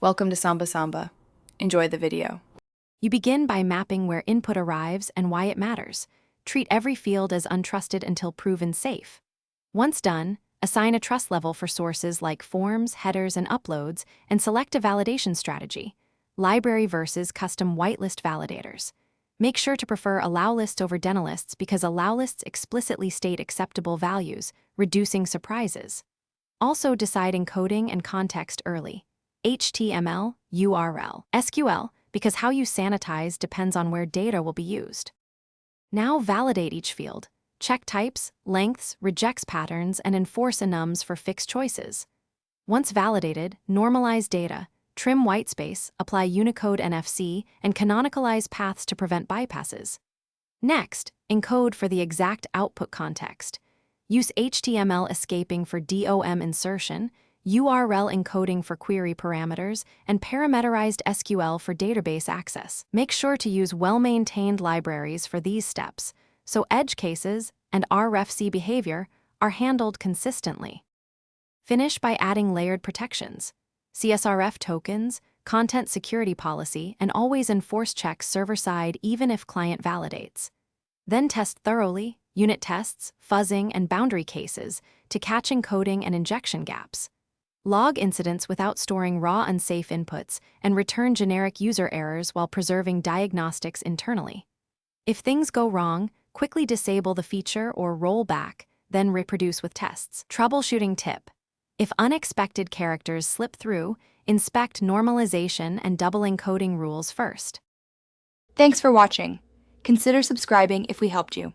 Welcome to Samba Samba. Enjoy the video. You begin by mapping where input arrives and why it matters. Treat every field as untrusted until proven safe. Once done, assign a trust level for sources like forms, headers, and uploads, and select a validation strategy. Library versus custom whitelist validators. Make sure to prefer allow lists over deny lists because allow lists explicitly state acceptable values, reducing surprises. Also decide encoding and context early. HTML, URL, SQL, because how you sanitize depends on where data will be used. Now validate each field. Check types, lengths, rejects patterns, and enforce enums for fixed choices. Once validated, normalize data, trim whitespace, apply Unicode NFC, and canonicalize paths to prevent bypasses. Next, encode for the exact output context. Use HTML escaping for DOM insertion, URL encoding for query parameters, and parameterized SQL for database access. Make sure to use well-maintained libraries for these steps, so edge cases and RFC behavior are handled consistently. Finish by adding layered protections. CSRF tokens, content security policy, and always enforce checks server-side even if client validates. Then test thoroughly, unit tests, fuzzing, and boundary cases to catch encoding and injection gaps. Log incidents without storing raw unsafe inputs and return generic user errors while preserving diagnostics internally. If things go wrong, quickly disable the feature or roll back, then reproduce with tests. Troubleshooting tip. If unexpected characters slip through, inspect normalization and double encoding rules first. Thanks for watching. Consider subscribing if we helped you.